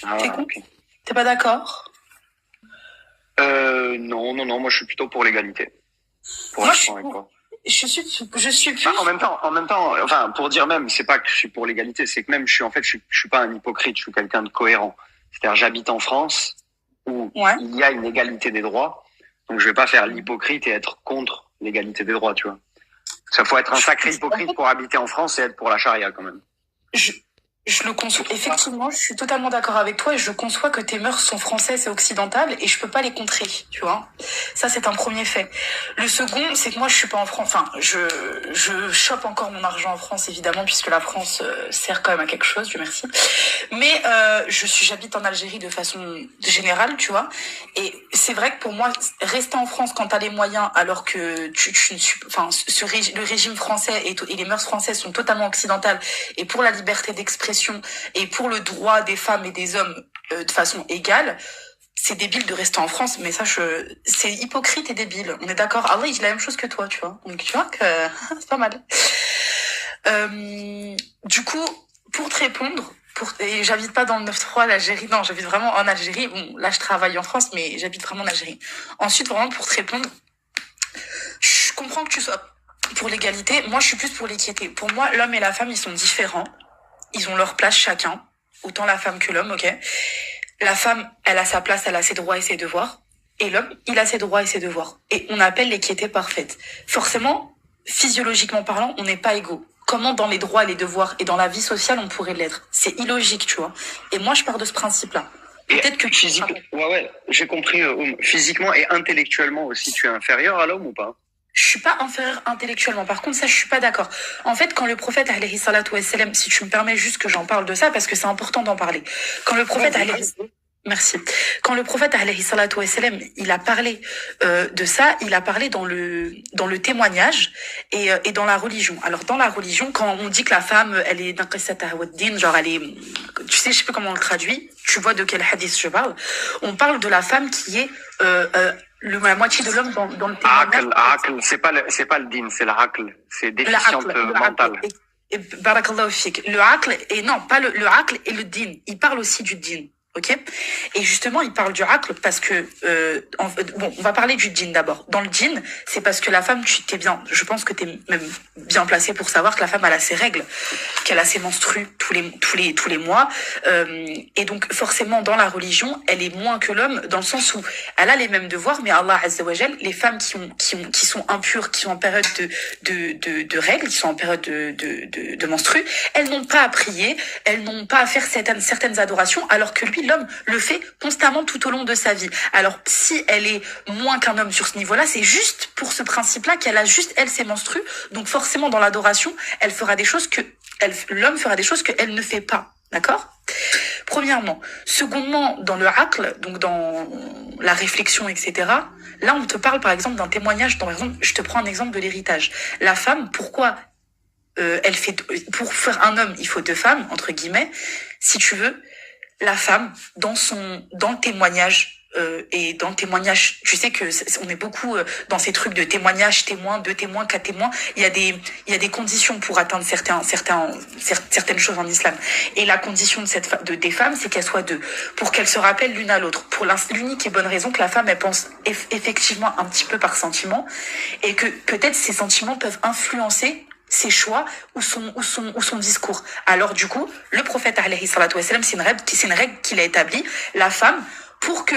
Ah, T'es con? ok. T'es pas d'accord? Non, non, non, moi je suis plutôt pour l'égalité. Pour Moi, être je suis franc avec pour. toi. Je suis Bah, plus. en même temps, enfin, pour dire même, c'est pas que je suis pour l'égalité, c'est que même je suis, en fait, je suis pas un hypocrite, je suis quelqu'un de cohérent. C'est-à-dire, j'habite en France où Ouais. il y a une égalité des droits, donc je vais pas faire l'hypocrite et être contre l'égalité des droits, tu vois. Ça faut être un sacré En hypocrite fait, pour habiter en France et être pour la charia quand même. je, je le Tu conçois. trouves pas? Effectivement, je suis totalement d'accord avec toi et je conçois que tes mœurs sont françaises et occidentales et je peux pas les contrer, tu vois. Ça, c'est un premier fait. Le second, c'est que moi, je suis pas en France. Enfin, je chope encore mon argent en France, évidemment, puisque la France sert quand même à quelque chose, Dieu merci. Mais j'habite en Algérie de façon générale, tu vois. Et c'est vrai que pour moi, rester en France quand t'as les moyens, alors que tu ne suis, enfin, le régime français et les mœurs françaises sont totalement occidentales, et pour la liberté d'expression et pour le droit des femmes et des hommes de façon égale, c'est débile de rester en France, mais ça, c'est hypocrite et débile. On est d'accord. Allah, il dit la même chose que toi, tu vois. Donc, tu vois que c'est pas mal. Du coup, pour te répondre, et j'habite pas dans le 9-3, l'Algérie, non, j'habite vraiment en Algérie. Bon, là, je travaille en France, mais j'habite vraiment en Algérie. Ensuite, vraiment, pour te répondre, je comprends que tu sois pour l'égalité. Moi, je suis plus pour l'équité. Pour moi, l'homme et la femme, ils sont différents. Ils ont leur place chacun. Autant la femme que l'homme, ok? La femme, elle a sa place, elle a ses droits et ses devoirs. Et l'homme, il a ses droits et ses devoirs. Et on appelle l'équité parfaite. Forcément, physiologiquement parlant, on n'est pas égaux. Comment dans les droits et les devoirs et dans la vie sociale on pourrait l'être? C'est illogique, tu vois. Et moi, je pars de ce principe-là. Et Peut-être que physiquement, ouais, ouais, j'ai compris. Physiquement et intellectuellement aussi, tu es inférieur à l'homme ou pas? je suis pas inférieure intellectuellement. Par contre, ça, je suis pas d'accord. En fait, quand le prophète, alayhi salatu wassalam, si tu me permets juste que j'en parle de ça, parce que c'est important d'en parler. Quand le prophète, merci. Quand le prophète, alayhi salatu wassalam, il a parlé de ça, il a parlé dans le témoignage et dans la religion. Alors, dans la religion, quand on dit que la femme, elle est naqisata din, genre elle est, tu sais, je sais pas comment on le traduit, tu vois de quel hadith je parle, on parle de la femme qui est la moitié de l'homme dans le témoignage. C'est pas le din, c'est l'aql. C'est déficiente Le mentale. aql. Et barakallahu fik. Le aql, et non, pas le aql et le din. Il parle aussi du din. Ok? Et justement, il parle du aql parce que, bon, on va parler du djinn d'abord. Dans le djinn, c'est parce que la femme, t'es bien, je pense que t'es même bien placé pour savoir que la femme, elle a ses règles, qu'elle a ses menstrues tous les mois. Et donc, forcément, dans la religion, elle est moins que l'homme dans le sens où elle a les mêmes devoirs, mais Allah Azza wa Jal, les femmes qui sont impures, qui sont en période de règles, qui sont en période de menstrues, elles n'ont pas à prier, elles n'ont pas à faire certaines adorations, alors que lui, l'homme, le fait constamment tout au long de sa vie. Alors, si elle est moins qu'un homme sur ce niveau-là, c'est juste pour ce principe-là qu'elle a juste, elle, ses menstrues. Donc, forcément, dans l'adoration, elle fera des choses l'homme fera des choses qu'elle ne fait pas. D'accord? Premièrement. Secondement, dans le aql, donc dans la réflexion, etc., là, on te parle, par exemple, d'un témoignage. Par exemple, je te prends un exemple de l'héritage. La femme, pourquoi pour faire un homme, il faut deux femmes, entre guillemets, si tu veux. La femme, dans le témoignage, et dans le témoignage, tu sais que on est beaucoup dans ces trucs de témoignage, témoin, deux témoins, quatre témoins. Il y a des conditions pour atteindre certaines choses en islam. Et la condition des femmes, c'est qu'elles soient deux, pour qu'elles se rappellent l'une à l'autre. Pour l'unique et bonne raison que la femme, elle pense effectivement un petit peu par sentiment, et que peut-être ces sentiments peuvent influencer ses choix ou son discours. Alors du coup, le prophète alayhi salatu wassalam, c'est une règle qu'il a établie. La femme, pour que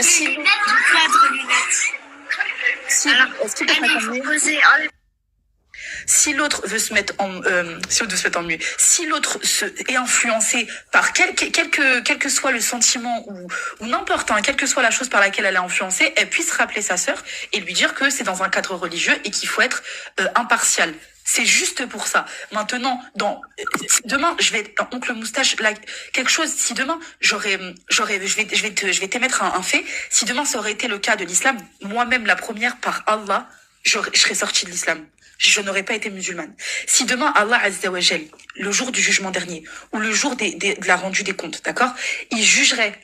si est-ce qu'il peut se mettre en mieux? Si l'autre veut se mettre en mieux, si l'autre est influencé par quel que soit le sentiment ou n'importe, quelle que soit la chose par laquelle elle est influencée, elle puisse rappeler sa sœur et lui dire que c'est dans un cadre religieux et qu'il faut être impartial. C'est juste pour ça. Maintenant, demain, je vais oncle moustache là, quelque chose. Si demain je vais t'émettre un fait. Si demain ça aurait été le cas de l'islam, moi-même la première par Allah, je serais sortie de l'islam. Je n'aurais pas été musulmane. Si demain Allah Azza wa le jour du jugement dernier ou le jour de la rendue des comptes, d'accord, il jugerait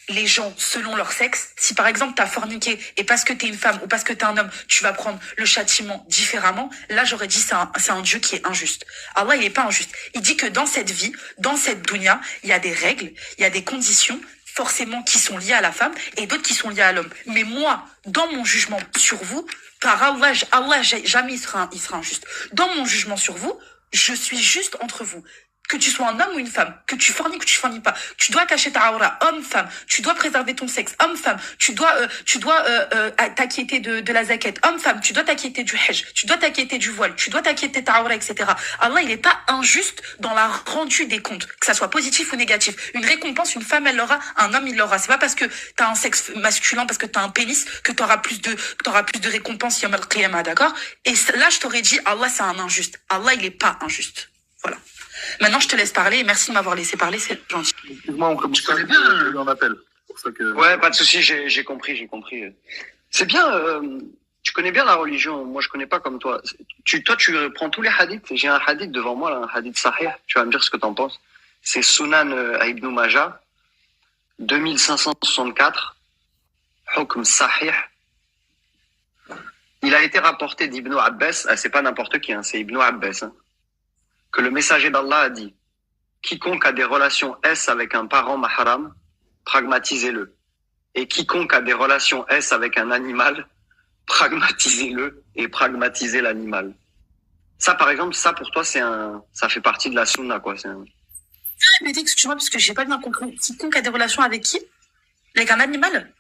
les gens selon leur sexe. Si par exemple t'as forniqué et parce que t'es une femme ou parce que t'es un homme, tu vas prendre le châtiment différemment, là j'aurais dit c'est un Dieu qui est injuste. Allah il est pas injuste. Il dit que dans cette vie, dans cette dunya, il y a des règles, il y a des conditions forcément qui sont liées à la femme et d'autres qui sont liées à l'homme. Mais moi, dans mon jugement sur vous, par Allah, jamais il sera injuste. Dans mon jugement sur vous, je suis juste entre vous. Que tu sois un homme ou une femme, que tu forniques ou que tu forniques pas, tu dois cacher ta aura, homme-femme, tu dois préserver ton sexe, homme-femme, tu dois t'inquiéter de la zakat, homme-femme, tu dois t'inquiéter du hajj, tu dois t'inquiéter du voile, tu dois t'inquiéter de ta aura, etc. Allah, il est pas injuste dans la rendu des comptes, que ça soit positif ou négatif. Une récompense, une femme, elle l'aura, un homme, il l'aura. C'est pas parce que t'as un sexe masculin, parce que t'as un pénis, que t'auras plus de récompenses, yom al-qiyamah, d'accord? Et là, je t'aurais dit, Allah, c'est un injuste. Allah, il est pas injuste. Voilà. Maintenant, je te laisse parler et merci de m'avoir laissé parler, c'est gentil. Excuse-moi, on commence pas un appel. Pour ça que... Ouais, pas de souci, j'ai compris. C'est bien, tu connais bien la religion, moi je connais pas comme toi. Toi, tu prends tous les hadiths, j'ai un hadith devant moi, là, un hadith sahih, tu vas me dire ce que t'en penses. C'est Sunan Ibn Majah, 2564, Hukm Sahih. Il a été rapporté d'Ibn Abbas, c'est pas n'importe qui, hein, c'est Ibn Abbas, hein, que le messager d'Allah a dit « Quiconque a des relations S avec un parent mahram, pragmatisez-le. Et quiconque a des relations S avec un animal, pragmatisez-le et pragmatisez l'animal. » Ça, par exemple, ça pour toi, ça fait partie de la sunna, quoi. Répétez, excuse-moi, parce que j'ai pas bien compris. Quiconque a des relations avec qui? Avec un animal?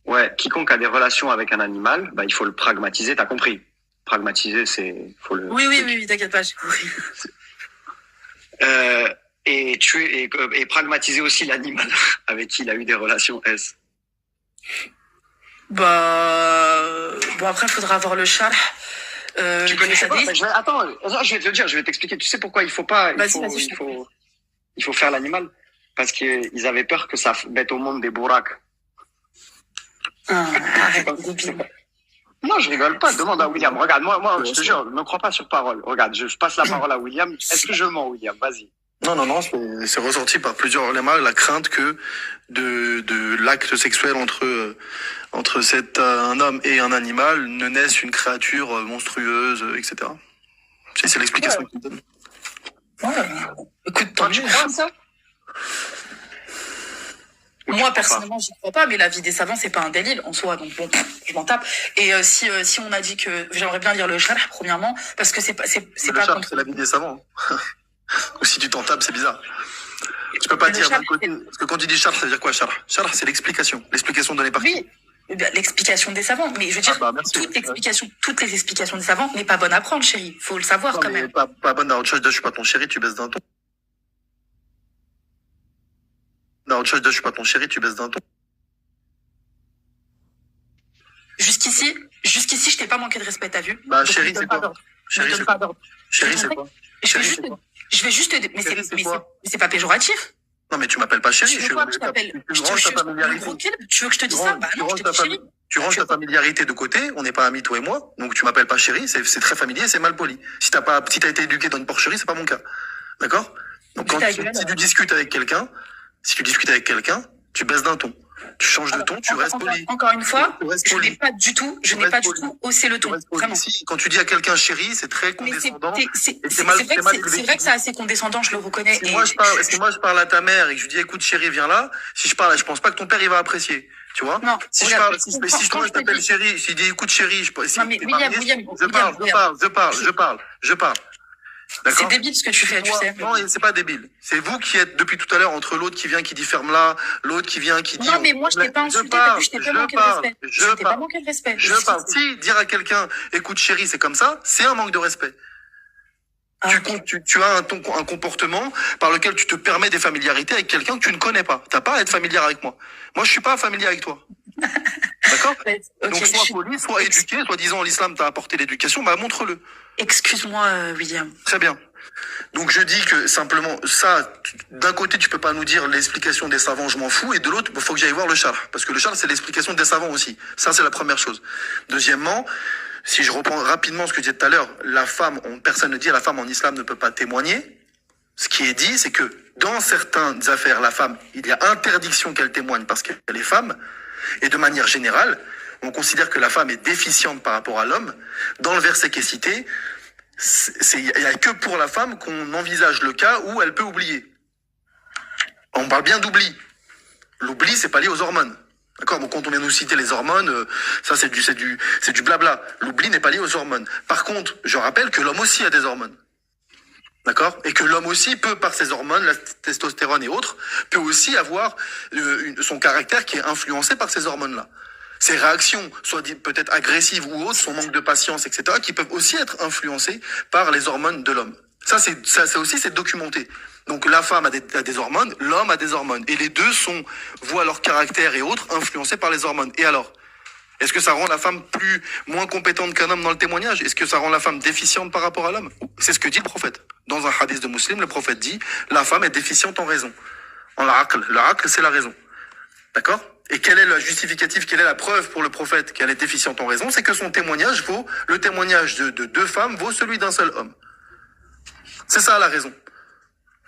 Ouais, quiconque a des relations avec un animal, bah, il faut le pragmatiser, t'as compris. Pragmatiser, faut le... Oui, t'inquiète pas, j'ai compris. Et tuer et pragmatiser aussi l'animal avec qui il a eu des relations S. Bon, après, il faudra avoir le charh. Tu connais ça? Attends, je vais te le dire, je vais t'expliquer. Tu sais pourquoi il faut pas, il faut faire l'animal? Parce qu'ils avaient peur que ça mette au monde des bourraks. Arrête, non, je rigole pas. Demande à William. Regarde, moi, je te jure, ne crois pas sur parole. Regarde, je passe la parole à William. Est-ce que je mens, William? Vas-y. Non, c'est ressorti par plusieurs ulémas la crainte que de l'acte sexuel entre un homme et un animal ne naisse une créature monstrueuse, etc. C'est l'explication qu'il donne. Ouais. Écoute, toi, tu crois ça? Moi, personnellement, j'y crois pas, mais la vie des savants, c'est pas un délire en soi, donc bon, je m'en tape. Et si on a dit que j'aimerais bien lire le charh, premièrement, parce que c'est pas c'est la vie des savants. Ou si tu t'en tapes, c'est bizarre. Tu peux pas dire d'un côté, parce que quand tu dis charh, ça veut dire quoi, charh? Charh, c'est l'explication donnée par qui? Oui, l'explication des savants, mais je veux dire, toutes les explications des savants n'est pas bonne à prendre, chérie. Faut le savoir quand même. Pas bonne à autre chose, je suis pas ton chéri, tu baisses d'un ton. Non, autre chose, je suis pas ton chéri, tu baisses d'un ton. Jusqu'ici, je t'ai pas manqué de respect, t'as vu? Bah, chéri, c'est quoi? Chéri, c'est quoi? Chéri, c'est quoi? Je vais juste mais c'est pas péjoratif. Non, mais tu m'appelles pas chéri. Tu ranges ta familiarité. Tu veux que je te dise ça? Bah non, je te dis chéri. Tu ranges ta familiarité de côté, on n'est pas amis toi et moi, donc tu m'appelles pas chéri, c'est très familier, c'est mal poli. Si t'as été éduqué dans une porcherie, c'est pas mon cas. D'accord? Donc si tu discutes avec quelqu'un, tu baisses d'un ton. Tu changes de ton, tu restes poli. Encore une fois, je n'ai pas du tout haussé le ton. Vraiment. Quand tu dis à quelqu'un chéri, c'est très condescendant. C'est vrai que c'est assez condescendant, je le reconnais. Si moi je parle à ta mère et que je lui dis écoute chéri, viens là, si je parle, je pense pas que ton père il va apprécier. Tu vois? Non. Si je t'appelle chéri, si je dis écoute chéri, je parle. C'est débile ce que tu fais, tu sais. Non, c'est pas débile. C'est vous qui êtes depuis tout à l'heure entre l'autre qui vient qui dit ferme là, l'autre qui vient qui dit. Non, mais moi je t'ai pas insulté, je t'ai pas manqué de respect. Je parle. Si dire à quelqu'un écoute chéri, c'est comme ça, c'est un manque de respect. Tu as un comportement par lequel tu te permets des familiarités avec quelqu'un que tu ne connais pas. T'as pas à être familier avec moi. Moi, je suis pas familier avec toi. D'accord? Donc, sois poli, sois éduqué, soit disant l'islam t'a apporté l'éducation, bah, montre-le. Excuse-moi, William. Très bien. Donc, je dis que simplement, ça, d'un côté, tu peux pas nous dire l'explication des savants, je m'en fous, et de l'autre, il faut que j'aille voir le charh. Parce que le charh, c'est l'explication des savants aussi. Ça, c'est la première chose. Deuxièmement, si je reprends rapidement ce que je disais tout à l'heure, personne ne dit la femme en islam ne peut pas témoigner. Ce qui est dit, c'est que dans certaines affaires, la femme, il y a interdiction qu'elle témoigne parce qu'elle est femme. Et de manière générale, on considère que la femme est déficiente par rapport à l'homme. Dans le verset qui est cité, il n'y a que pour la femme qu'on envisage le cas où elle peut oublier. On parle bien d'oubli. L'oubli, c'est pas lié aux hormones. D'accord? Donc, quand on vient nous citer les hormones, ça, c'est du blabla. L'oubli n'est pas lié aux hormones. Par contre, je rappelle que l'homme aussi a des hormones. D'accord? Et que l'homme aussi peut, par ses hormones, la testostérone et autres, peut aussi avoir son caractère qui est influencé par ces hormones-là. Ces réactions, soit peut-être agressives ou autres, son manque de patience, etc., qui peuvent aussi être influencées par les hormones de l'homme. Ça aussi, c'est documenté. Donc, la femme a des hormones, l'homme a des hormones. Et les deux voient leur caractère et autres influencés par les hormones. Et alors? Est-ce que ça rend la femme moins compétente qu'un homme dans le témoignage? Est-ce que ça rend la femme déficiente par rapport à l'homme? C'est ce que dit le prophète. Dans un hadith de Muslim, le prophète dit, la femme est déficiente en raison. En l'aql. L'aql, c'est la raison. D'accord? Et quel est le justificatif, quelle est la preuve pour le prophète qu'elle est déficiente en raison? C'est que son témoignage le témoignage de deux femmes vaut celui d'un seul homme. C'est ça la raison.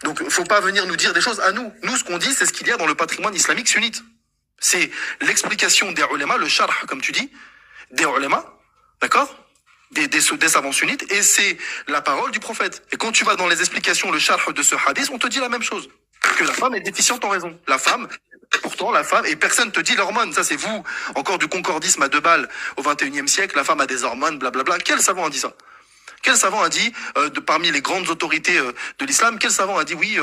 Donc, faut pas venir nous dire des choses à nous. Nous, ce qu'on dit, c'est ce qu'il y a dans le patrimoine islamique sunnite. C'est l'explication des ulama, le sharh, comme tu dis, des ulama, d'accord? Des savants sunnites, et c'est la parole du prophète. Et quand tu vas dans les explications, le sharh de ce hadith, on te dit la même chose. Que la femme est déficiente en raison. Pourtant, la femme, et personne te dit l'hormone. Ça, c'est vous, encore du concordisme à 2 balles au 21e siècle, la femme a des hormones, blablabla. Quel savant a dit ça? Quel savant a dit, parmi les grandes autorités de l'islam, quel savant a dit oui,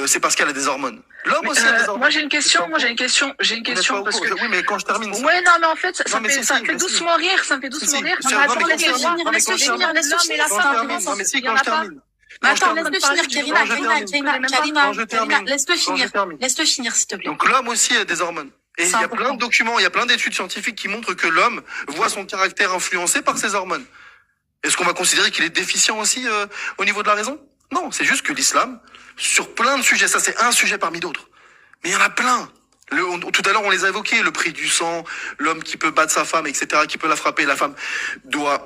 c'est parce qu'elle a des hormones? L'homme aussi a des hormones. Moi j'ai une question parce que... Oui, mais quand je termine. Ouais, non, mais en fait, ça me fait doucement rire, ça me fait doucement rire. Attends, laisse-le finir, laisse-le finir. Non, mais si, quand je termine. Mais attends, laisse-le finir, Karina, laisse-le finir, s'il te plaît. Donc l'homme aussi a des hormones. Et il y a plein de documents, il y a plein d'études scientifiques qui montrent que l'homme voit son caractère influencé par ses hormones. Est-ce qu'on va considérer qu'il est déficient aussi au niveau de la raison? Non, c'est juste que l'islam, sur plein de sujets, ça c'est un sujet parmi d'autres, mais il y en a plein. Tout à l'heure, on les a évoqués, le prix du sang, l'homme qui peut battre sa femme, etc., qui peut la frapper, la femme doit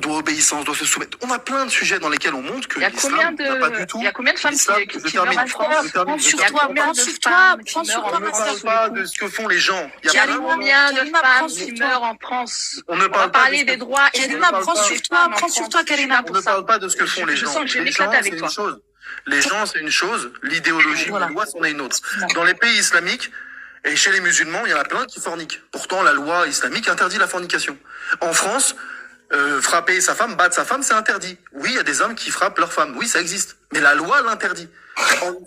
obéissance, doit se soumettre. On a plein de sujets dans lesquels on montre que l'islam n'a pas du tout... Il y a combien de femmes qui meurent en France? Prends sur toi, ma soeur. On ne parle pas de ce que font les gens. Il y a combien de femmes qui meurent en France? On ne parle pas des droits. Karina, prends sur toi, Karina. On ne parle pas de ce que font les gens. Les gens, c'est une chose. Les gens, c'est une chose. L'idéologie, la loi, c'en est une autre. Dans les pays islamiques, et chez les musulmans, il y en a plein qui forniquent. Pourtant, la loi islamique interdit la fornication. En France, frapper sa femme, battre sa femme, c'est interdit. Oui, il y a des hommes qui frappent leur femme. Oui, ça existe. Mais la loi l'interdit.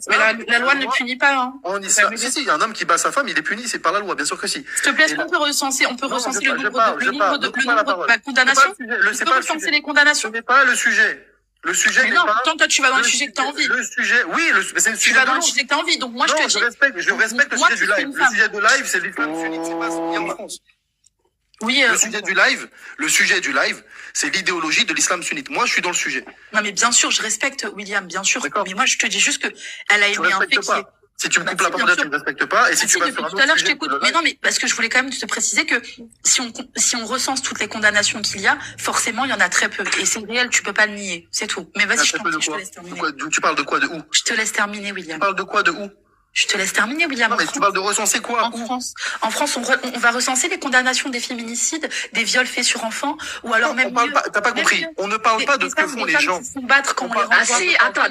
Mais la loi ne punit pas, hein. En islam, si, il y a un homme qui bat sa femme, il est puni, c'est par la loi, bien sûr que si. S'il te plaît, est-ce qu'on peut recenser, le nombre de condamnations? On peut recenser les condamnations? Ce n'est pas le sujet. Le sujet n'est pas... tant que toi, tu vas dans le sujet que t'as envie. Le sujet, oui, c'est le sujet. Tu vas dans le sujet que t'as envie, donc moi, je te dis. Je respecte le sujet du live. Le sujet de live, c'est l'islam sunnite, c'est pas ce qu'il y a en France. Oui, le sujet du live, c'est l'idéologie de l'islam sunnite. Moi, je suis dans le sujet. Non, mais bien sûr, je respecte William, bien sûr. Mais moi, je te dis juste que elle a émis un fait qui est... Si tu me coupes la parole, tu ne respectes pas. Et si tu vas faire tout à l'heure, je t'écoute. Mais non, mais parce que je voulais quand même te préciser que si on recense toutes les condamnations qu'il y a, forcément, il y en a très peu. Et c'est réel, tu peux pas le nier. C'est tout. Mais vas-y, je te laisse terminer. Tu parles de quoi, de où? Je te laisse terminer, William. Tu parles de quoi, de où? Je te laisse terminer, William. Non, mais tu parles de recenser quoi? En France, on va recenser les condamnations des féminicides, des viols faits sur enfants, ou alors même... T'as pas compris. On ne parle pas de ce que font les gens. Battre quand on les renvoie. Ah si, attends.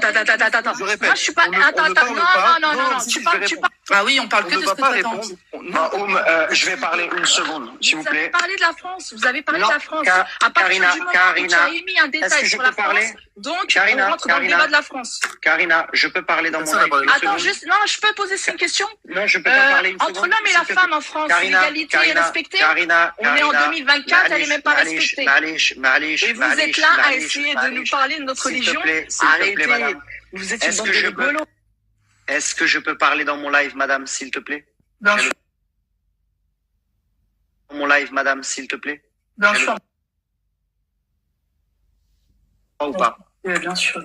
Je répète. Moi, je suis pas... Attends. Non. Tu parles... Ah oui, on parle que de ce que tu attends. Je vais parler une seconde, s'il vous plaît. Vous avez parlé de la France. À partir du moment où tu as émis un détail sur la France, donc on rentre dans le débat de la France. Karina, je peux parler dans mon live. Attends, juste... Non, je peux poser une question? Non, je peux pas parler une seconde. Entre l'homme et la femme en France, l'égalité est respectée? On est en 2024, elle est même pas respectée. Et vous êtes là à essayer de nous parler de notre religion? Arrêtez. Vous êtes une bande de rigolos. Est-ce que je peux parler dans mon live, madame, s'il te plaît? Bien sûr. Dans mon live, madame, s'il te plaît? Bien sûr. Ou pas? Bien sûr.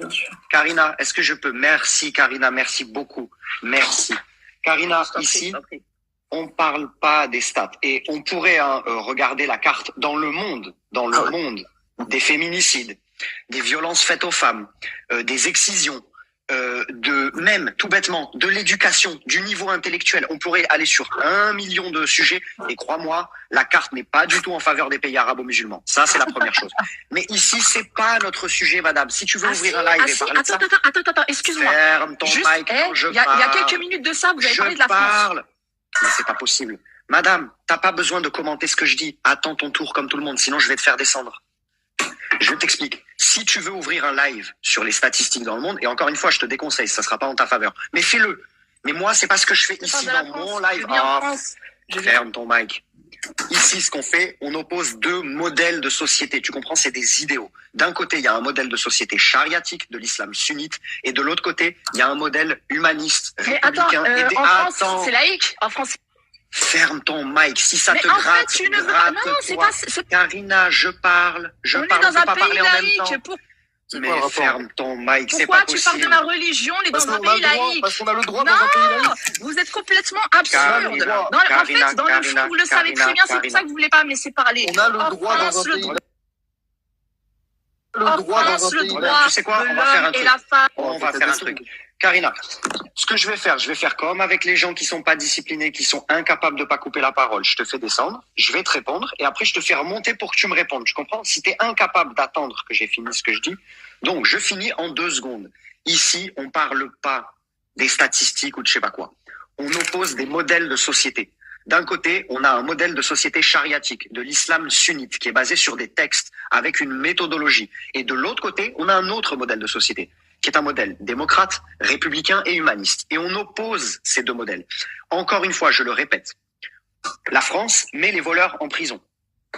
Karina, est-ce que je peux? Merci, Karina, merci beaucoup. Merci. Karina, ici, on parle pas des stats. Et on pourrait regarder la carte dans le monde, des féminicides, des violences faites aux femmes, des excisions, même tout bêtement de l'éducation, du niveau intellectuel. On pourrait aller sur 1 million de sujets et crois-moi, la carte n'est pas du tout en faveur des pays arabo-musulmans. Ça, c'est la première chose. Mais ici, c'est pas notre sujet, madame. Si tu veux ouvrir un live et parler de ça, attends, excuse-moi. Ferme ton mic quand je parle. Il y a quelques minutes de ça, vous avez parlé de la France. Mais c'est pas possible. Madame, t'as pas besoin de commenter ce que je dis. Attends ton tour comme tout le monde, sinon je vais te faire descendre. Je t'explique. Si tu veux ouvrir un live sur les statistiques dans le monde, et encore une fois, je te déconseille, ça sera pas en ta faveur. Mais fais-le. Mais moi, c'est pas ce que je fais ici dans mon live. Ferme ton mic. Ici, ce qu'on fait, on oppose deux modèles de société. Tu comprends? C'est des idéaux. D'un côté, il y a un modèle de société chariatique de l'islam sunnite, et de l'autre côté, il y a un modèle humaniste, républicain. En France, c'est laïque. En France. Ferme ton mic. Si ça te gratte, tu ne veux pas. Non, c'est pas. Karina, je parle. Je parle. On peut pas parler en même temps. Mais ferme ton mic, c'est pas possible. Pourquoi tu parles de ma religion? On est dans un pays laïque. Parce qu'on a le droit dans un pays laïque. Vous êtes complètement absurde. En fait, dans le fond, vous le savez très bien, c'est pour ça que vous voulez pas me laisser parler. On a le droit dans un pays. Le droit dans un pays. Tu sais quoi? On va faire un truc. On va faire un truc. Karina, ce que je vais faire comme avec les gens qui sont pas disciplinés, qui sont incapables de pas couper la parole. Je te fais descendre, je vais te répondre, et après je te fais remonter pour que tu me répondes. Tu comprends? Si tu es incapable d'attendre que j'ai fini ce que je dis, donc je finis en 2 secondes. Ici, on parle pas des statistiques ou de je sais pas quoi. On oppose des modèles de société. D'un côté, on a un modèle de société chariatique, de l'islam sunnite, qui est basé sur des textes avec une méthodologie. Et de l'autre côté, on a un autre modèle de société, qui est un modèle démocrate, républicain et humaniste. Et on oppose ces 2 modèles. Encore une fois, je le répète, la France met les voleurs en prison.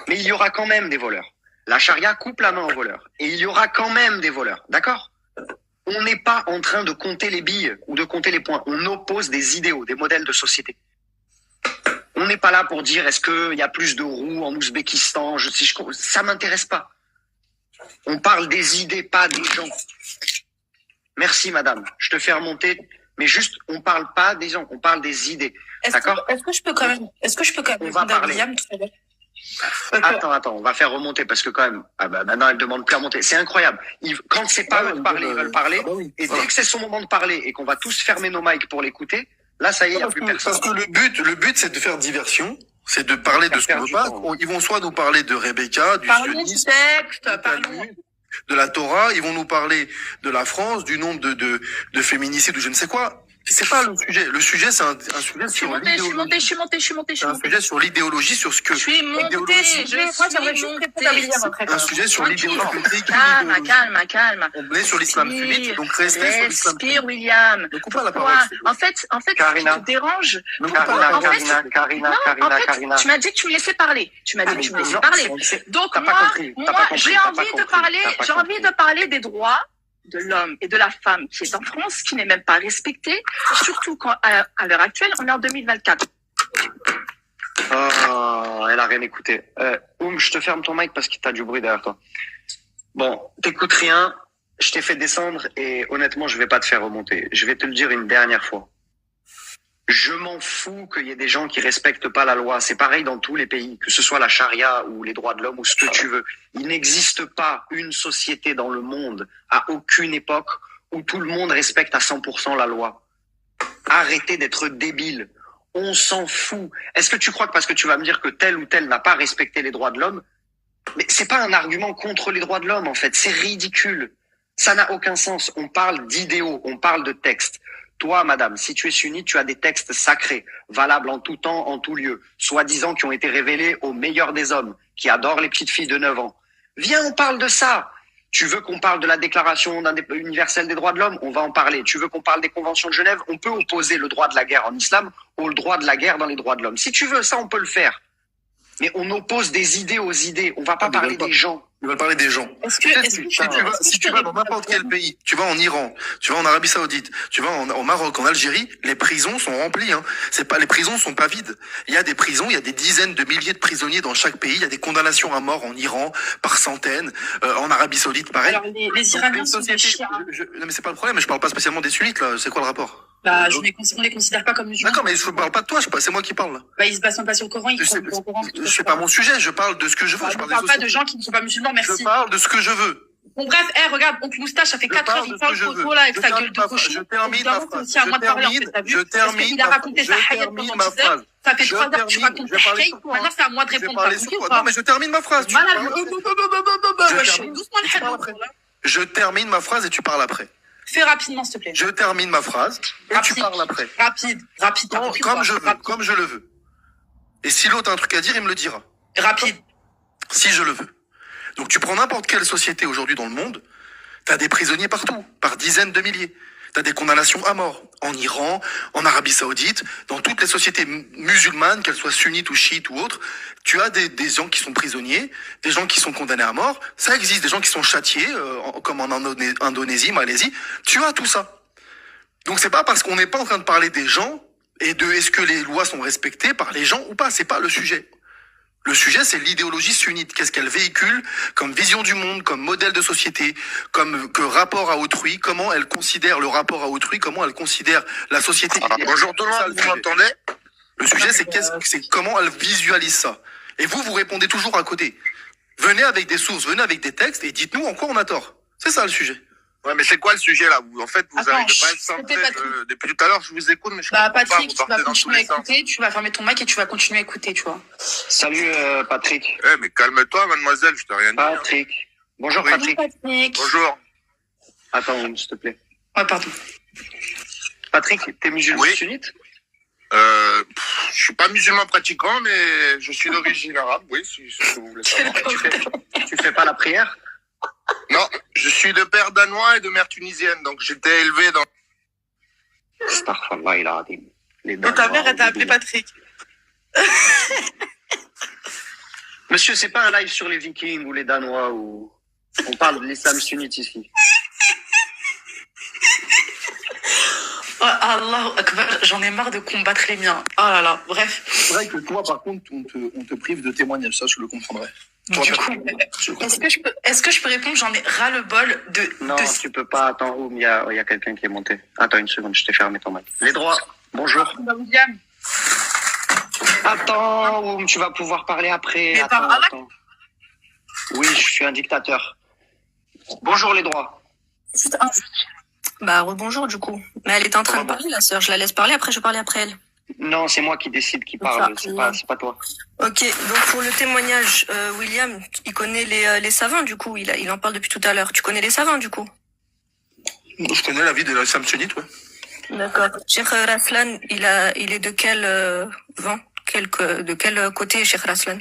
Mais il y aura quand même des voleurs. La charia coupe la main aux voleurs. Et il y aura quand même des voleurs. D'accord? On n'est pas en train de compter les billes ou de compter les points. On oppose des idéaux, des modèles de société. On n'est pas là pour dire est-ce qu'il y a plus de roues en Ouzbékistan. Ça m'intéresse pas. On parle des idées, pas des gens. Merci, madame. Je te fais remonter. Mais juste, on parle pas des gens, on parle des idées. D'accord? Est-ce que je peux quand même on va parler. William tout à l'heure? Attends, on va faire remonter parce que quand même, maintenant elle demande plus à monter. C'est incroyable. Quand c'est pas eux de parler, ils veulent parler. Et dès que c'est son moment de parler et qu'on va tous fermer nos mics pour l'écouter, là ça y est, il n'y a plus personne. Parce que le but c'est de faire diversion. C'est de parler de ce qu'on veut pas. Ils vont soit nous parler de Rebecca, du sionisme, de la Torah. Ils vont nous parler de la France, du nombre de féminicides ou je ne sais quoi. C'est pas le sujet. Le sujet, c'est un sujet sur l'idéologie. Je suis montée. C'est un sujet sur l'idéologie, sur ce que... Je suis montée. Un sujet sur l'idéologie. Calme. On est sur l'islam sunnite, donc restez sur l'islam sunnite. Respire, William. Ne coupe pas la parole. En fait, Karina. tu te déranges. Karina. Tu m'as dit que tu me laissais parler. Donc moi, j'ai envie de parler des droits de l'homme et de la femme qui est en France, qui n'est même pas respectée, surtout quand, à l'heure actuelle, on est en 2024. Oh, elle a rien écouté. Je te ferme ton mic parce que t'as du bruit derrière toi. Bon, t'écoutes rien, je t'ai fait descendre et honnêtement, je vais pas te faire remonter. Je vais te le dire une dernière fois. Je m'en fous qu'il y ait des gens qui respectent pas la loi. C'est pareil dans tous les pays, que ce soit la charia ou les droits de l'homme ou ce que tu veux. Il n'existe pas une société dans le monde, à aucune époque, où tout le monde respecte à 100% la loi. Arrêtez d'être débile. On s'en fout. Est-ce que tu crois que parce que tu vas me dire que tel ou tel n'a pas respecté les droits de l'homme, mais c'est pas un argument contre les droits de l'homme, en fait. C'est ridicule. Ça n'a aucun sens. On parle d'idéaux, on parle de textes. Toi, madame, si tu es sunnite, tu as des textes sacrés, valables en tout temps, en tout lieu, soi-disant qui ont été révélés aux meilleurs des hommes, qui adorent les petites filles de 9 ans. Viens, on parle de ça. Tu veux qu'on parle de la Déclaration universelle des droits de l'homme? On va en parler. Tu veux qu'on parle des conventions de Genève? On peut opposer le droit de la guerre en islam au droit de la guerre dans les droits de l'homme. Si tu veux, ça, on peut le faire. Mais on oppose des idées aux idées. On va pas parler des gens. Ils veulent parler des gens. Si tu vas dans n'importe quel pays, tu vas en Iran, tu vas en Arabie Saoudite, tu vas au Maroc, en Algérie, les prisons sont remplies. Les prisons sont pas vides. Il y a des prisons, il y a des dizaines de milliers de prisonniers dans chaque pays. Il y a des condamnations à mort en Iran par centaines, en Arabie Saoudite, pareil. Alors les Iraniens sont des chiens. Non mais c'est pas le problème. Je parle pas spécialement des sunnites là. C'est quoi le rapport? On les considère pas comme musulmans. D'accord, mais je parle pas de toi. C'est moi qui parle. Ils se basent pas sur le Coran. C'est pas mon sujet. Je parle de ce que je veux. Je parle pas de gens qui ne sont pas musulmans. Merci. Je parle de ce que je veux. Bon, bref, regarde, Oncle Moustache, ça fait 4 heures, il parle photo, là, avec sa gueule de cochon. Je termine ma phrase. Je termine ma phrase. Ça fait 3 heures que tu racontes ta haït. Maintenant, c'est à moi de répondre. Non, mais je termine ma phrase. Je termine ma phrase et tu parles après. Fais rapidement, s'il te plaît. Je termine ma phrase et tu parles après. Rapide. Comme je le veux. Et si l'autre a un truc à dire, il me le dira. Rapide. Si je le veux. Donc tu prends n'importe quelle société aujourd'hui dans le monde, t'as des prisonniers partout, par dizaines de milliers. T'as des condamnations à mort. En Iran, en Arabie Saoudite, dans toutes les sociétés musulmanes, qu'elles soient sunnites ou chiites ou autres, tu as des gens qui sont prisonniers, des gens qui sont condamnés à mort. Ça existe, des gens qui sont châtiés, comme en Indonésie, Malaisie. Tu as tout ça. Donc c'est pas parce qu'on n'est pas en train de parler des gens et de est-ce que les lois sont respectées par les gens ou pas. C'est pas le sujet. Le sujet, c'est l'idéologie sunnite. Qu'est-ce qu'elle véhicule comme vision du monde, comme modèle de société, comme rapport à autrui, comment elle considère le rapport à autrui, comment elle considère la société. Bonjour tout le monde, vous m'entendez? Le sujet, c'est comment elle visualise ça. Et vous répondez toujours à côté. Venez avec des sources, venez avec des textes et dites-nous en quoi on a tort. C'est ça le sujet. Ouais, mais c'est quoi le sujet là? En fait, vous n'arrivez pas à être centré. Depuis tout à l'heure, je vous écoute, mais je comprends pas. Patrick, tu vas continuer à écouter, tu vas fermer ton mic et tu vas continuer à écouter, tu vois. Salut Patrick. Mais calme-toi, mademoiselle, je t'ai rien dit. Patrick. Bonjour Oui. Patrick. Bonjour. Attends, s'il te plaît. Ouais, pardon. Patrick, t'es musulman sunnite? Je suis pas musulman pratiquant, mais je suis d'origine arabe, oui, si vous voulez savoir. Tu fais pas la prière? Non, je suis de père danois et de mère tunisienne, donc j'étais élevé dans... Astaghfirullah, il a dit. Et ta mère, elle t'a appelé Patrick. Monsieur, c'est pas un live sur les Vikings ou les Danois ou... On parle de l'islam sunnite ici. Oh, Allahu Akbar, j'en ai marre de combattre les miens. Oh là là, bref. C'est vrai que toi, par contre, on te prive de témoignages, ça, je le comprendrais. Du coup, est-ce que je peux répondre? J'en ai ras-le-bol de... Non, tu peux pas. Attends, Oum, il y a quelqu'un qui est monté. Attends une seconde, je t'ai fermé ton mic. Les droits, bonjour. Attends, Oum, tu vas pouvoir parler après. Mais attends. Oui, je suis un dictateur. Bonjour les droits. Bah, rebonjour du coup. Mais elle était en train de parler, la sœur. Je la laisse parler, après je parle après elle. Non, c'est moi qui décide qui parle, c'est pas toi. Ok, donc pour le témoignage, William, il connaît les savants du coup, il en parle depuis tout à l'heure. Tu connais les savants du coup? Je connais la vie de l'islam sunnite, ouais. D'accord. Cheikh Raslan, il est de quel vent? De quel côté, Cheikh Raslan?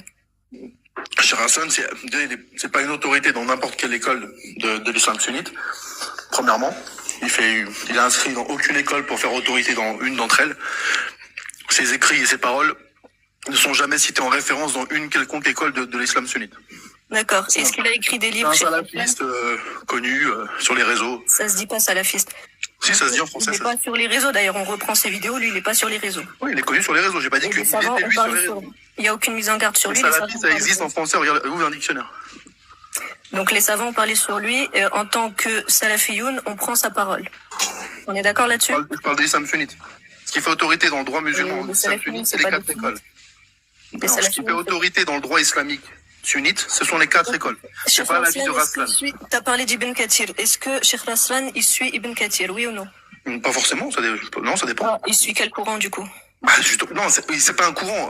Cheikh Raslan, c'est pas une autorité dans n'importe quelle école de l'islam sunnite. Premièrement, il est inscrit dans aucune école pour faire autorité dans une d'entre elles. Ses écrits et ses paroles ne sont jamais cités en référence dans une quelconque école de l'islam sunnite. D'accord. Est-ce qu'il a écrit des livres? C'est un salafiste connu sur les réseaux. Ça se dit pas salafiste. Si, ça se dit en français. Il est pas sur les réseaux, d'ailleurs, on reprend ses vidéos, lui, il est pas sur les réseaux. Oui, il est connu sur les réseaux, j'ai pas dit qu'il était lui sur les réseaux. Il y a aucune mise en garde sur lui. Les salafistes, ça existe en français, regarde, ouvre un dictionnaire. Donc les savants ont parlé sur lui, en tant que salafiyoun, on prend sa parole. On est d'accord là-dessus? Je parle de l'islam sunnite. Ce qui fait autorité dans le droit musulman, l'islam sunnite, c'est les 4 écoles. Ce qui fait autorité dans le droit islamique sunnite, ce sont les 4 écoles. C'est pas la vie de Raslan. Tu as parlé d'Ibn Kathir. Est-ce que Cheikh Raslan, il suit Ibn Kathir, oui ou non? Pas forcément, ça dépend. Ah, il suit quel courant du coup? Non, c'est pas un courant.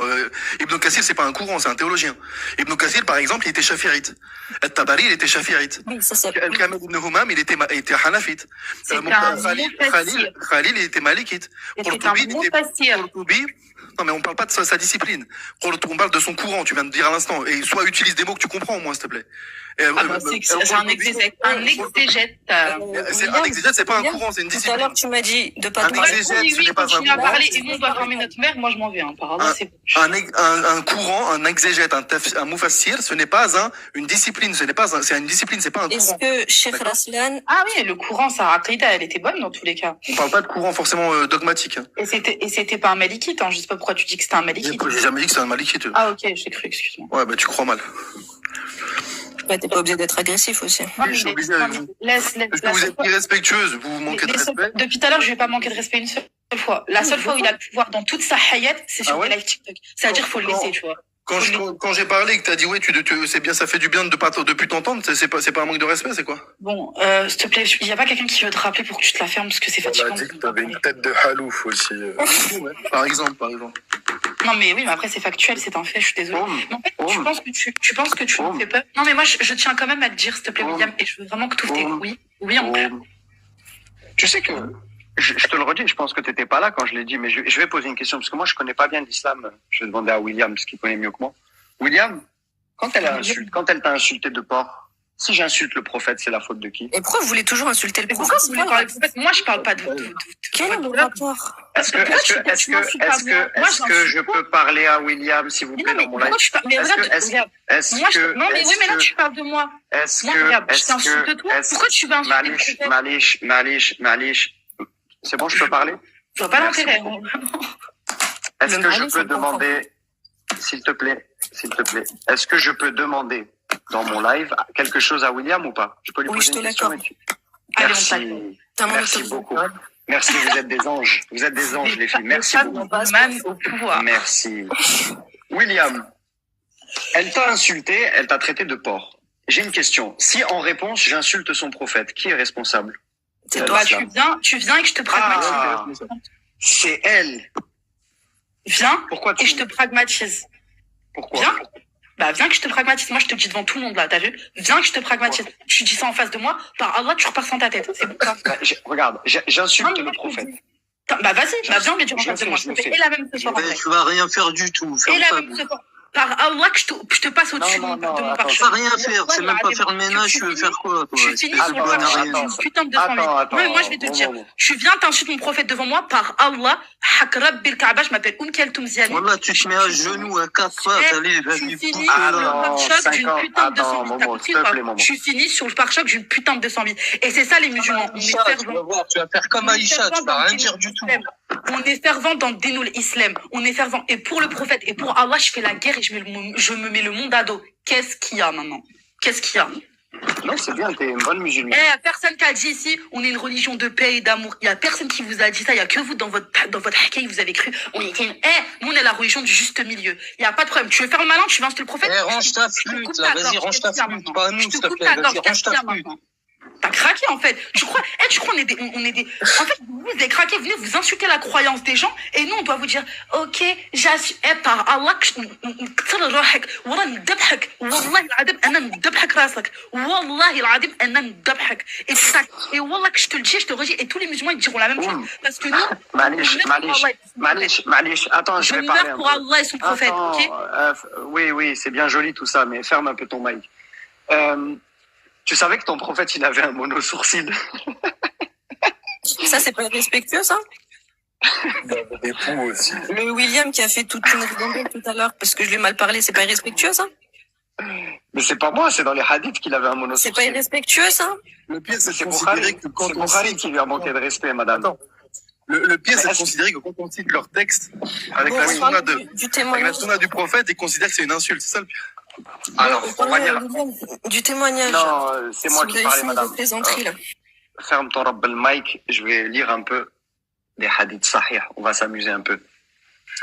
Ibn Kathir, c'est pas un courant, c'est un théologien. Ibn Kathir, par exemple, il était chafirite. Al-Tabari, il était chafirite. Oui, ça c'est... Al-Kamil ibn Humam, il était hanafite. Khalil, il était malikite. Qurtubi, non, mais on parle pas de sa discipline. On parle de son courant, tu viens de dire à l'instant. Et soit utilise des mots que tu comprends, au moins, s'il te plaît. C'est un exégète. Un exégète, c'est pas un courant, c'est une discipline. Tout à l'heure, tu m'as dit de pas un exégète, ce n'est pas un courant. à parler et nous, on doit former notre mère. Moi, je m'en vais. Apparemment, c'est... Un courant, un exégète, un mufassir, ce n'est pas une discipline. C'est une discipline, c'est pas un courant. Est-ce que Cheikh Raslan... Ah oui, le courant, Sarah Aqida, elle était bonne dans tous les cas. On parle pas de courant forcément dogmatique. Et c'était pas un malikite, hein. Je sais pas pourquoi tu dis que c'était un malikite. J'ai jamais dit que c'était un malikite. Ah ok, j'ai cru, excuse-moi. Ouais, bah tu crois mal. Bah, t'es pas obligé d'être agressif aussi. Oui, je suis obligé avec vous. Parce que vous êtes irrespectueuse, vous manquez de respect. Depuis tout à l'heure, je vais pas manquer de respect une seule fois. La seule fois où il a le pouvoir dans toute sa hayat, c'est sur des lives TikTok. C'est-à-dire qu'il faut le laisser, tu vois. Quand j'ai parlé et que t'as dit ouais, c'est bien, ça fait du bien de plus t'entendre, c'est pas un manque de respect, c'est quoi? Bon, s'il te plaît, il y a pas quelqu'un qui veut te rappeler pour que tu te la fermes parce que c'est fatigant. On a dit que t'avais une tête de halouf aussi. Par exemple. Non mais oui, mais après c'est factuel, c'est un fait, je suis désolée. Mais en fait, tu penses que tu me fais peur. Non mais moi je tiens quand même à te dire, s'il te plaît, William, et je veux vraiment que tu ouvres tes couilles. Oui, en plus. Tu sais que je te le redis, je pense que t'étais pas là quand je l'ai dit, mais je vais poser une question parce que moi je connais pas bien l'islam. Je vais demander à William parce qu'il connaît mieux que moi. William, quand elle t'a insulté de porc, si j'insulte le prophète, c'est la faute de qui? Et pourquoi vous voulez toujours insulter le prophète? Pourquoi vous voulez parler du prophète? Moi je parle pas de Quel est le rapport? Est-ce que je peux parler à William, s'il vous plaît, dans mon live? Mais là tu parles de moi. Regarde, je t'insulte toi. Pourquoi tu vas insulter le prophète? Malish. C'est bon, je peux parler? Je vois pas l'intérêt. Est-ce que je peux demander, s'il te plaît, est-ce que je peux demander dans mon live quelque chose à William ou pas? Je peux lui poser une question? Merci beaucoup. Merci, vous êtes des anges. Vous êtes des anges, les filles. Merci beaucoup. Merci. William, elle t'a insulté, elle t'a traité de porc. J'ai une question. Si en réponse, j'insulte son prophète, qui est responsable? C'est toi. Tu viens et que je te pragmatise. C'est elle. Viens et je te pragmatise. Pourquoi? Viens que je te pragmatise. Moi, je te dis devant tout le monde, là, t'as vu? Viens que je te pragmatise. Tu dis ça en face de moi, par Allah, tu repars sans ta tête. C'est bon, ça. Regarde, j'insulte le prophète. Vas-y, viens me dire en face de moi. Je te fais la même ce soir. Tu vas rien faire du tout. Et la même ce soir. Par Allah que je te passe au-dessus de mon pare-choc. Tu vas rien faire, c'est même pas faire le ménage, tu veux faire quoi, toi? Je finis sur le pare-choc, putain de 200 000. Moi, je vais te dire, tu viens t'insulter mon prophète devant moi, par Allah, hak Rabbil Kaaba, je m'appelle Keltoum Ziani. Voilà, tu te mets à genoux à 4 fois, allez, vas-y. Tu finis sur le pare-choc d'une putain de 200 000. T'as compris ou pas? Tu finis sur le pare-choc d'une putain de 200 000. Et c'est ça les musulmans. Tu vas faire comme Aïcha, tu vas rien dire du tout. On est fervent dans le Dinoul Islam. On est fervent. Et pour le prophète et pour Allah, je fais la guerre et je me mets le monde à dos. Qu'est-ce qu'il y a maintenant? Qu'est-ce qu'il y a? Non, c'est bien, t'es une bonne musulmane. Personne qui a dit ici, on est une religion de paix et d'amour. Il y a personne qui vous a dit ça. Il y a que vous dans votre hackay, vous avez cru. Nous, on est la religion du juste milieu. Il y a pas de problème. Tu veux faire le malin, tu veux insulter le prophète? Range ta flûte, là. Vas-y, range ta flûte. Pas à nous, s'il te plaît. Vas-y, range ta flûte. T'as craqué, en fait. Tu crois on est des... En fait, vous avez craqué, venez vous insulter la croyance des gens, et nous, on doit vous dire, ok, j'assume, par Allah, et Wallah, que je te le dis, je te le redis, et tous les musulmans, ils diront la même chose. Parce que nous, Malish, attends, je vais parler. pour Allah et son prophète, ok? Oui, c'est bien joli tout ça, mais ferme un peu ton mic. Tu savais que ton prophète, il avait un mono-sourcil? Ça, c'est pas respectueux, ça? Des poux aussi. Le William qui a fait toute une ribambelle tout à l'heure parce que je lui ai mal parlé, c'est pas irrespectueux, ça? Mais c'est pas moi, c'est dans les hadiths qu'il avait un mono-sourcil. C'est pas irrespectueux, ça? Le pire, c'est Bukhari qui lui a manqué de respect, madame. Attends. Le pire, c'est de considérer que quand on cite leur texte avec la sunna du prophète, ils considèrent que c'est une insulte. C'est ça le pire. Alors, on va dire... Du témoignage. Non, c'est moi qui parlais, madame. Ferme ton rabb le mic, je vais lire un peu des hadiths sahih. On va s'amuser un peu.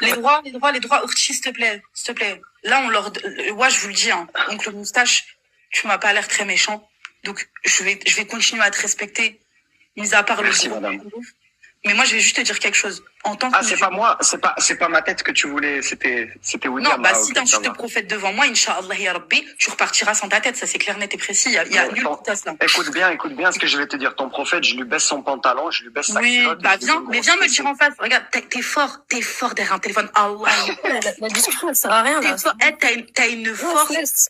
Les droits, Urchi, s'il te plaît. Là, je vous le dis, hein. Donc, le moustache, tu m'as pas l'air très méchant. Donc, je vais continuer à te respecter, mis à part Merci, madame. Mais moi, je vais juste te dire quelque chose. En tant que c'est pas moi, c'est pas ma tête que tu voulais, c'était William. Non, si t'insultes le prophète devant moi, Inch'Allah ya Rabbi, tu repartiras sans ta tête, ça c'est clair, net et précis, il y a nul qui tasse là. Écoute bien ce que je vais te dire. Ton prophète, je lui baisse son pantalon, je lui baisse sa culotte. Viens me le dire en face. Regarde, t'es fort derrière un téléphone. Allah. La discussion, elle sert à rien, là. T'as une force.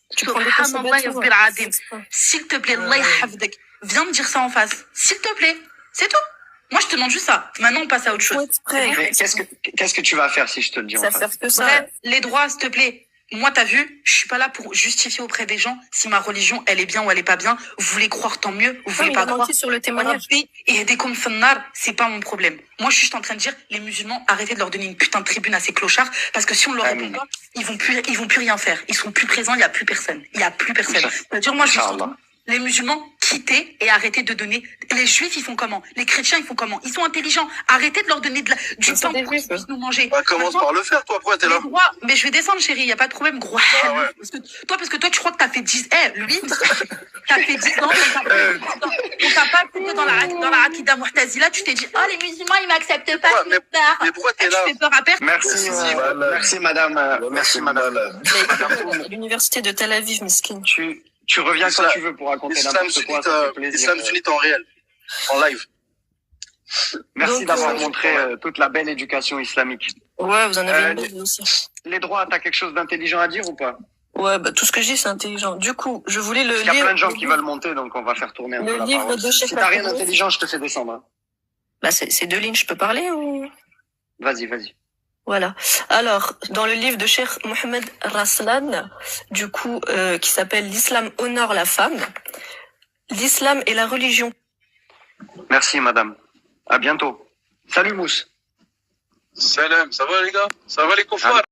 S'il te plaît, Allah yahfadek. Viens me dire ça en face. S'il te plaît. C'est tout. Moi, je te demande juste ça. Maintenant, on passe à autre chose. Qu'est-ce que tu vas faire si je te le dis en face? Bref, les droits, s'il te plaît. Moi, t'as vu, je suis pas là pour justifier auprès des gens si ma religion, elle est bien ou elle est pas bien. Vous voulez croire, tant mieux. Vous voulez pas croire. Sur le témoignage. Et des comme Fannar, c'est pas mon problème. Moi, je suis juste en train de dire, les musulmans, arrêtez de leur donner une putain de tribune à ces clochards, parce que si on leur répond pas, ils vont plus rien faire. Ils sont plus présents, il y a plus personne. C'est-à-dire, moi, je les musulmans qui quitter et arrêter de donner. Les juifs, ils font comment? Les chrétiens, ils font comment? Ils sont intelligents. Arrêtez de leur donner du temps pour qu'ils puissent nous manger. Bah, commence par le faire, toi. Pourquoi t'es là? Mais je vais descendre, chérie. Il n'y a pas de problème, gros. Ah ouais. Parce que toi, tu crois que t'as fait 10... lui, t'as fait 10 ans. On t'a pas pris dans la Akida Mu'tazila. Tu t'es dit, oh, les musulmans, ils m'acceptent pas. Ouais, mais pourquoi t'es là? Tu fais peur à personne. Merci madame. Merci madame. L'université de Tel Aviv, miskin. Tu reviens quand tu veux pour raconter n'importe quoi. Islam sunnite en réel. En live. Merci d'avoir montré toute la belle éducation islamique. Ouais, vous en avez une belle aussi. Les droits, t'as quelque chose d'intelligent à dire ou pas? Ouais, bah, tout ce que je dis, c'est intelligent. Du coup, je voulais le lire. Il y a plein de gens qui veulent monter, donc on va faire tourner un peu la parole. Si t'as rien d'intelligent, je te fais descendre. Hein. Bah, c'est 2 lignes, je peux parler ou? Vas-y. Voilà. Alors, dans le livre de Cheikh Mohamed Raslan, du coup, qui s'appelle L'islam honore la femme, l'islam est la religion. Merci, madame. À bientôt. Salut, Mousse. Salam, ça va les gars? Ça va les confrères?